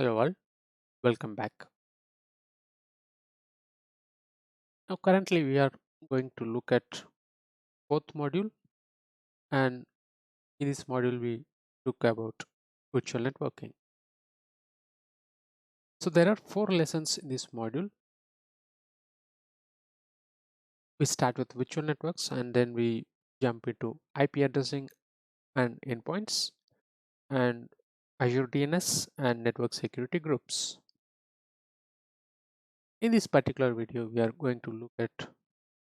Hello all, welcome back. Now currently we are going to look at fourth module, and in this module we look about virtual networking. So there are four lessons in this module. We start with virtual networks and then we jump into IP addressing and endpoints and Azure DNS and network security groups. In this particular video we are going to look at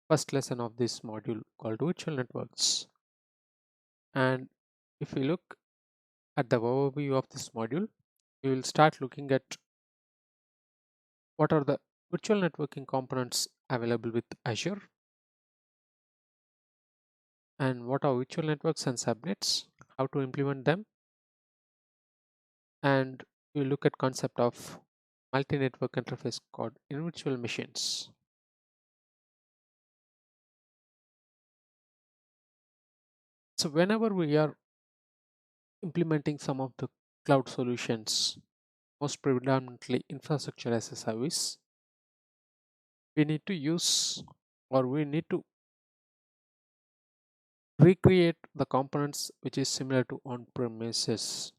first lesson of this module called virtual networks. And if we look at the overview of this module, we will start looking at what are the virtual networking components available with Azure and what are virtual networks and subnets, how to implement them, and we will look at concept of multi-network interface code in virtual machines. So whenever we are implementing some of the cloud solutions, most predominantly infrastructure as a service, we need to use or we need to recreate the components which is similar to on-premises.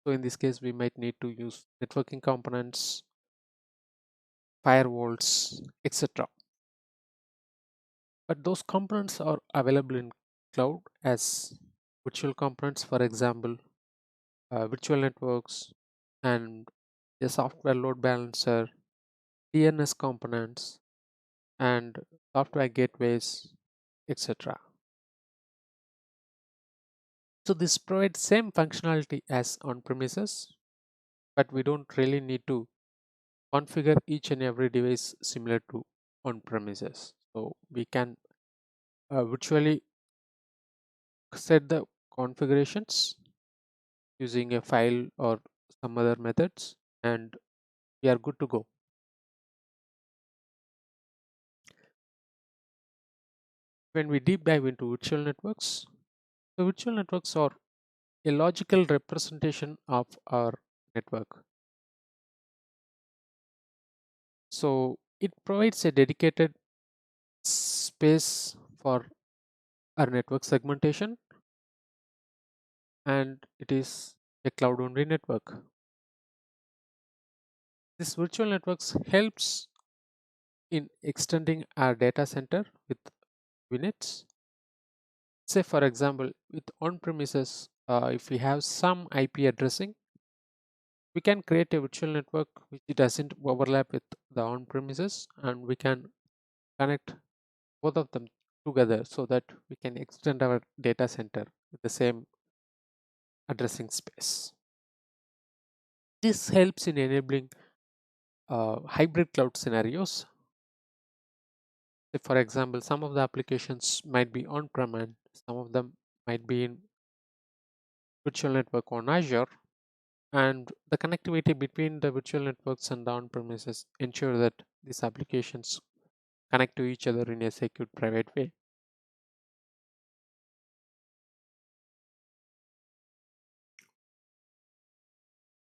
So in this case, we might need to use networking components, firewalls, etc. But those components are available in cloud as virtual components, for example, virtual networks and a software load balancer, DNS components, and software gateways, etc. So this provides same functionality as on-premises, but we don't really need to configure each and every device similar to on premises. So we can virtually set the configurations using a file or some other methods, and we are good to go. When we deep dive into virtual networks, the virtual networks are a logical representation of our network. So it provides a dedicated space for our network segmentation, and it is a cloud only network. This virtual networks helps in extending our data center with VNets. Say for example, with on-premises, if we have some IP addressing, we can create a virtual network which doesn't overlap with the on-premises, and we can connect both of them together so that we can extend our data center with the same addressing space. This helps in enabling hybrid cloud scenarios. Say for example, some of the applications might be on-prem and some of them might be in virtual network on Azure, and the connectivity between the virtual networks and the on-premises ensure that these applications connect to each other in a secure private way.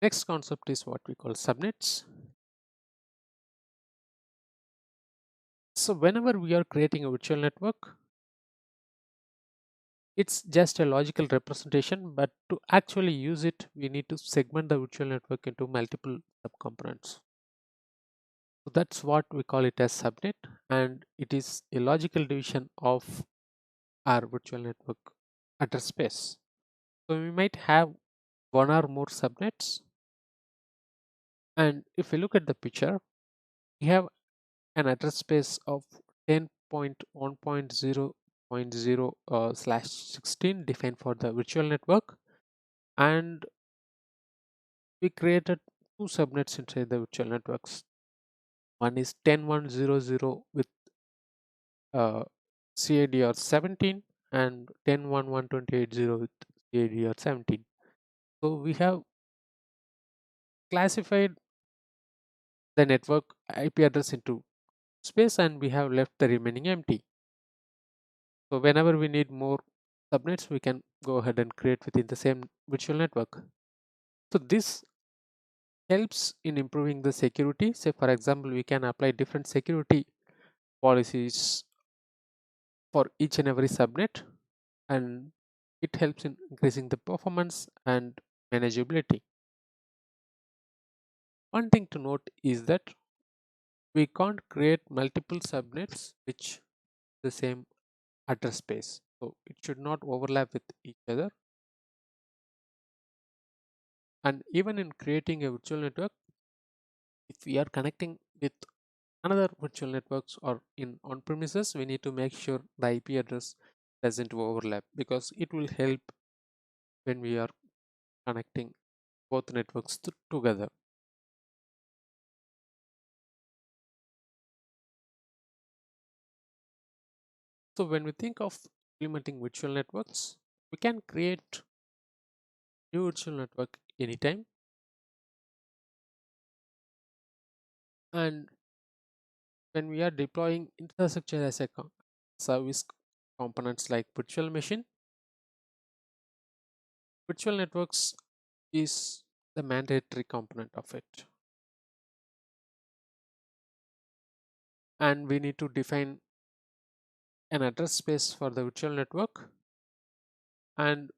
Next concept is what we call subnets. So whenever we are creating a virtual network, it's just a logical representation, but to actually use it, we need to segment the virtual network into multiple subcomponents. So that's what we call it as subnet, and it is a logical division of our virtual network address space. So we might have one or more subnets, and if we look at the picture, we have an address space of 10.1.0.0 slash 16 defined for the virtual network, and we created two subnets inside the virtual networks. One is 10.1.0.0 with CADR 17 and 10.1.1.28.0 with CADR 17. So we have classified the network IP address into space and we have left the remaining empty. So whenever we need more subnets, we can go ahead and create within the same virtual network. So this helps in improving the security. Say for example, we can apply different security policies for each and every subnet, and it helps in increasing the performance and manageability. One thing to note is that we can't create multiple subnets which the same address space, so it should not overlap with each other. And even in creating a virtual network, if we are connecting with another virtual networks or in on premises, we need to make sure the IP address doesn't overlap, because it will help when we are connecting both networks together. So when we think of implementing virtual networks, we can create new virtual network anytime. And when we are deploying infrastructure as a service components like virtual machine, virtual networks is the mandatory component of it. And we need to define an address space for the virtual network, and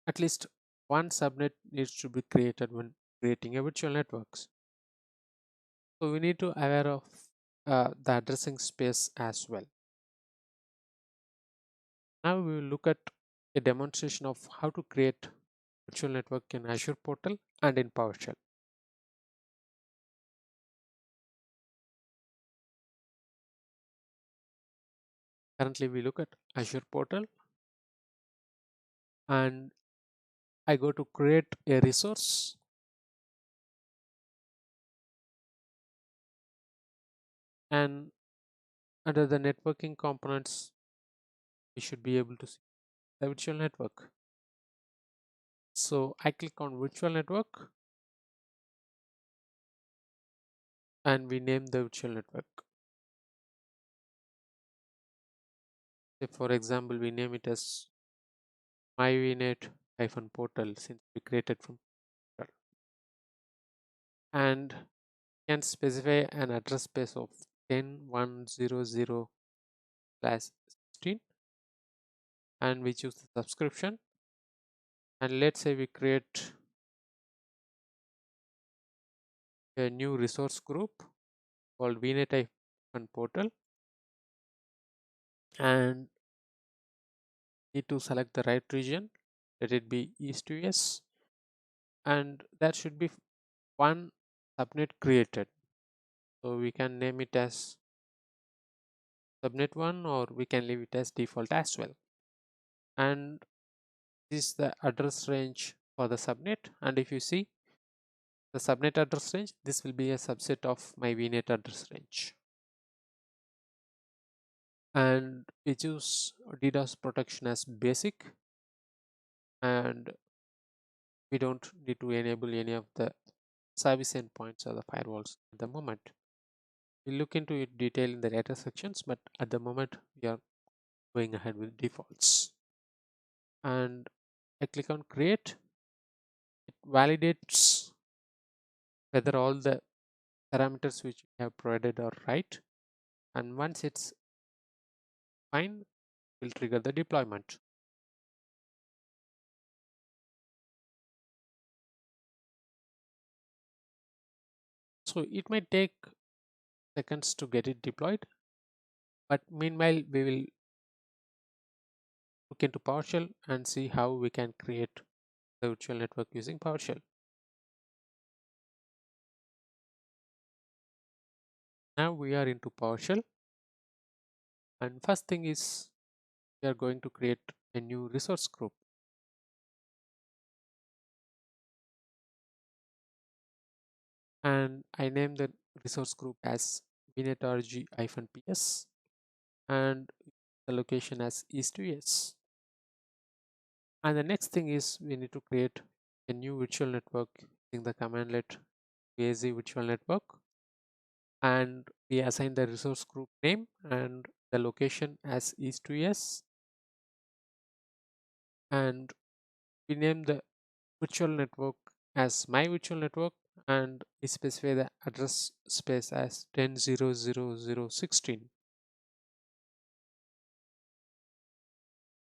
at least one subnet needs to be created when creating a virtual networks. So we need to aware of the addressing space as well. Now we will look at a demonstration of how to create virtual network in Azure portal and in PowerShell. Currently we look at Azure portal, and I go to create a resource, and under the networking components we should be able to see the virtual network. So I click on virtual network and we name the virtual network. Say for example, we name it as my VNet portal, since we created from portal. And can specify an address space of 10.100/16, and we choose the subscription, and let's say we create a new resource group called VNet portal, and need to select the right region, let it be East US, and there should be one subnet created. So we can name it as subnet 1, or we can leave it as default as well. And this is the address range for the subnet, and if you see the subnet address range, this will be a subset of my VNet address range. And we choose DDoS protection as basic, and we don't need to enable any of the service endpoints or the firewalls at the moment. We'll look into it detail in the later sections, but at the moment we are going ahead with defaults. And I click on create. It validates whether all the parameters which we have provided are right, and once it's fine, we'll trigger the deployment. So it might take seconds to get it deployed, but meanwhile we will look into PowerShell and see how we can create the virtual network using PowerShell. Now we are into PowerShell, and first thing is we are going to create a new resource group, and I name the resource group as VNetrg-ps, and the location as East US. And the next thing is we need to create a new virtual network using the commandlet vaz virtual network, and we assign the resource group name and the location as East US, and we name the virtual network as my virtual network and we specify the address space as 10.0.0.0.16.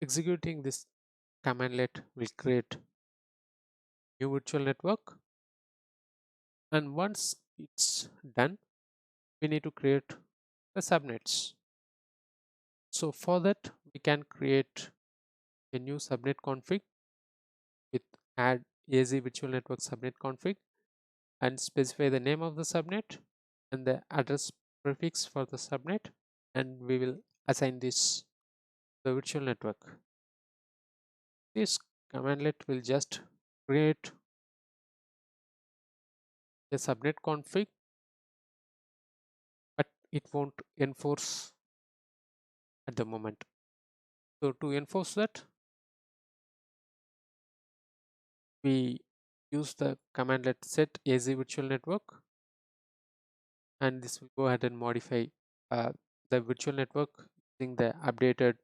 Executing this commandlet will create new virtual network, and once it's done we need to create the subnets. So for that we can create a new subnet config with add AZ virtual network subnet config and specify the name of the subnet and the address prefix for the subnet, and we will assign this the virtual network. This commandlet will just create a subnet config, but it won't enforce at the moment. So to enforce that, we use the commandlet set AZ virtual network, and this will go ahead and modify the virtual network using the updated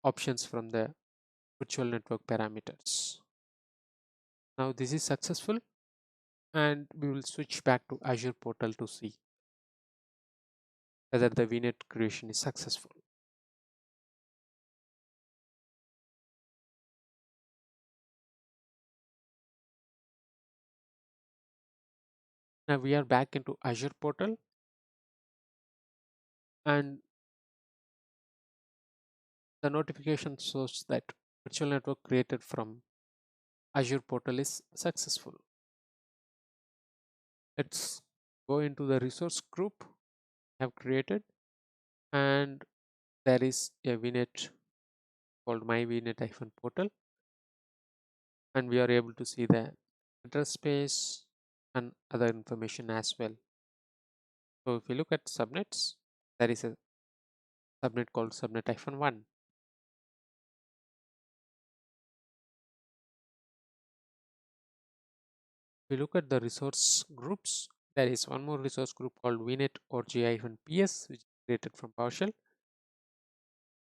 options from the virtual network parameters. Now this is successful, and we will switch back to Azure portal to see whether the VNet creation is successful. Now we are back into Azure portal, and the notification shows that virtual network created from Azure portal is successful. Let's go into the resource group I have created, and there is a VNet called my VNet-portal, and we are able to see the address space and other information as well. So if you look at subnets, there is a subnet called subnet-1. If you look at the resource groups, there is one more resource group called VNet or J-PS, which is created from PowerShell,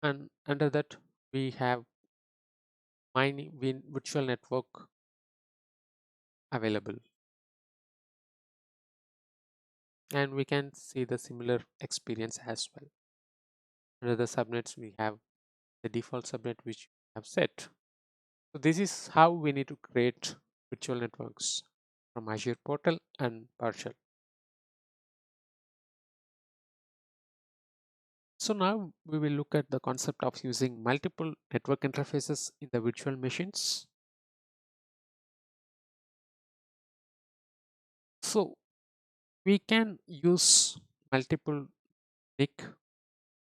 and under that we have my virtual network available, and we can see the similar experience as well. Under the subnets we have the default subnet which we have set. So this is how we need to create virtual networks from Azure portal and PowerShell. So now we will look at the concept of using multiple network interfaces in the virtual machines. So we can use multiple NIC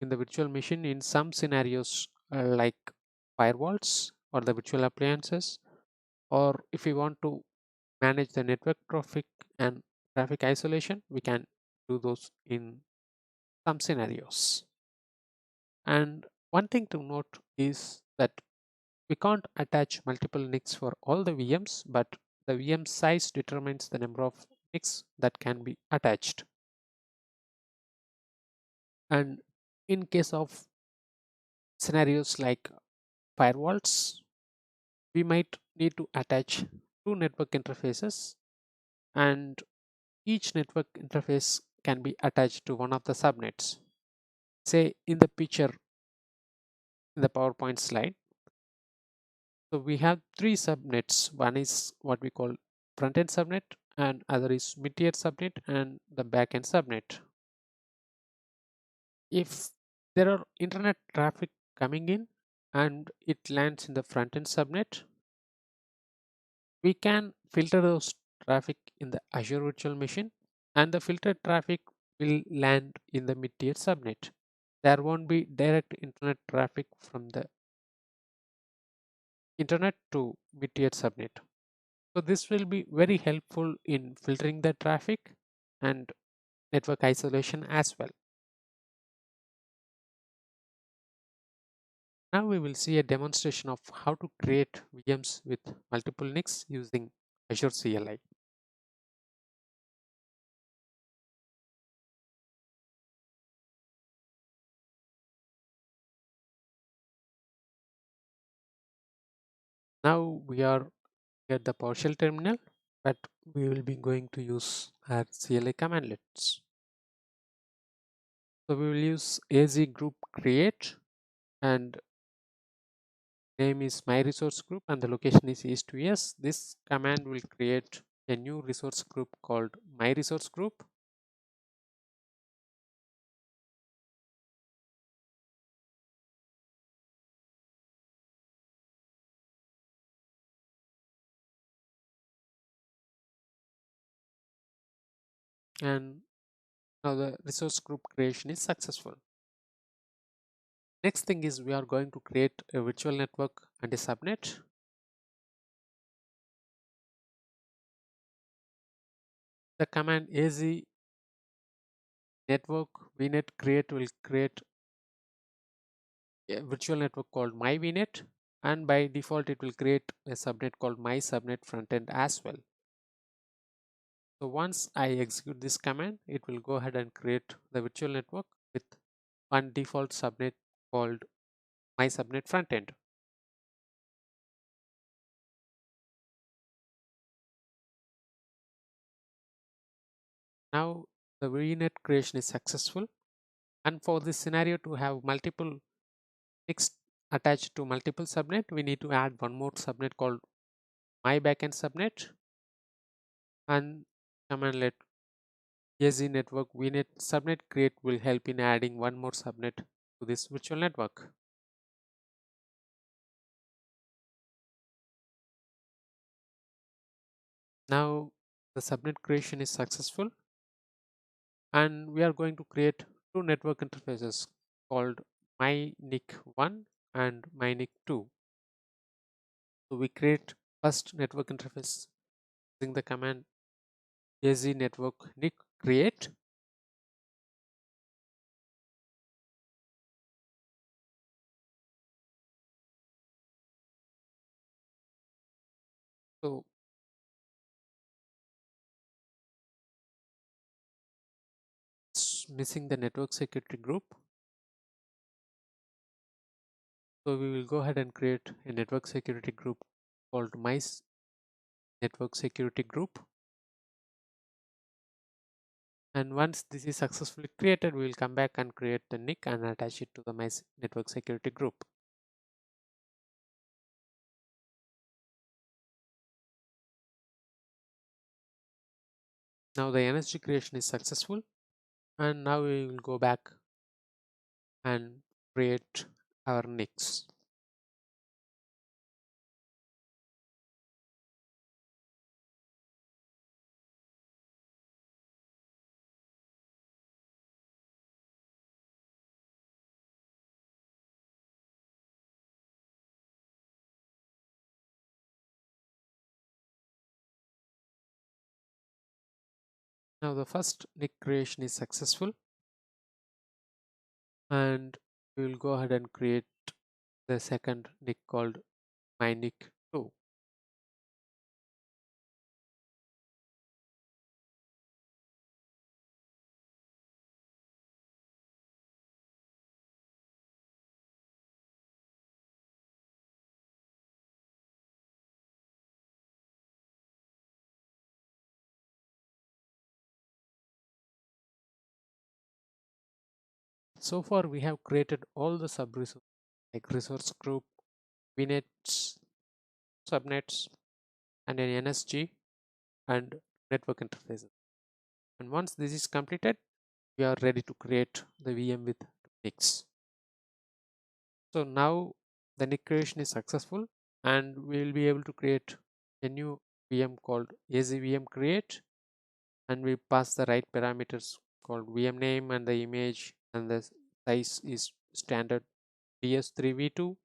in the virtual machine in some scenarios like firewalls or the virtual appliances, or if we want to manage the network traffic and traffic isolation, we can do those in some scenarios. And one thing to note is that we can't attach multiple NICs for all the VMs, but the VM size determines the number of NICs that can be attached. And in case of scenarios like firewalls, we might need to attach two network interfaces, and each network interface can be attached to one of the subnets. Say in the picture in the PowerPoint slide, so we have three subnets. One is what we call front-end subnet, and other is mid-tier subnet and the back-end subnet. If there are internet traffic coming in and it lands in the front-end subnet, we can filter those traffic in the Azure virtual machine, and the filtered traffic will land in the mid-tier subnet. There won't be direct internet traffic from the internet to mid-tier subnet. So this will be very helpful in filtering the traffic and network isolation as well. Now we will see a demonstration of how to create VMs with multiple NICs using Azure CLI. Now we are get the PowerShell terminal, but we will be going to use our CLI commandlets. So we will use az group create, and name is my resource group, and the location is east to west. This command will create a new resource group called my resource group. And now the resource group creation is successful. Next thing is we are going to create a virtual network and a subnet. The command az network VNet create will create a virtual network called my VNet, and by default it will create a subnet called my subnet frontend as well. So once I execute this command, it will go ahead and create the virtual network with one default subnet called my subnet frontend. Now the VNet creation is successful, and for this scenario to have multiple NICs attached to multiple subnet, we need to add one more subnet called my backend subnet, and commandlet az network VNet subnet create will help in adding one more subnet to this virtual network. Now the subnet creation is successful, and we are going to create two network interfaces called myNIC1 and myNIC2. So we create first network interface using the command az network NIC create. So it's missing the network security group. So we will go ahead and create a network security group called my network security group. And once this is successfully created, we will come back and create the NIC and attach it to the my network security group. Now the NSG creation is successful, and now we will go back and create our NICs. Now the first NIC creation is successful, and we will go ahead and create the second NIC called myNIC2. So far we have created all the sub resources like resource group, VNets, subnets, and an NSG and network interfaces. And once this is completed, we are ready to create the VM with NICs. So now the NIC creation is successful, and we will be able to create a new VM called azvm create, and we pass the right parameters called VM name and the image, and the size is standard ds3v2,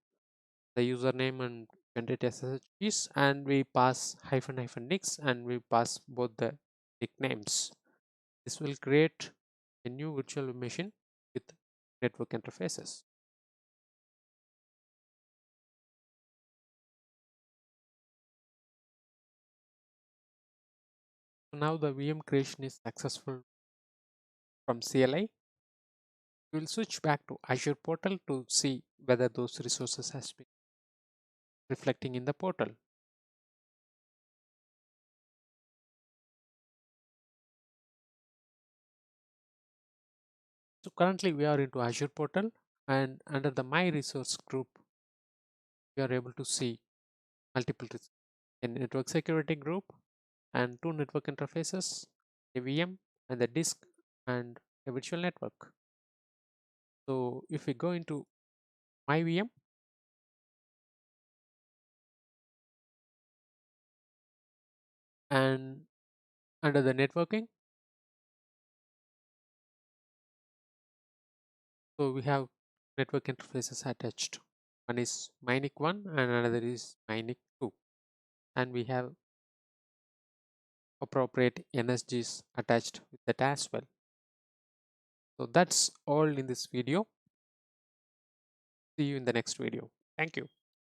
the username and generate SSH keys, and we pass --NICs, and we pass both the nicknames. This will create a new virtual machine with network interfaces. So now the VM creation is successful from CLI. We will switch back to Azure portal to see whether those resources has been reflecting in the portal. So currently we are into Azure portal, and under the My Resource group, we are able to see multiple a network security group and two network interfaces, a VM and the disk and a virtual network. So if we go into My VM, and under the networking, so we have network interfaces attached. One is MyNIC 1 and another is MyNIC 2, and we have appropriate NSGs attached with that as well. So that's all in this video. See you in the next video. Thank you.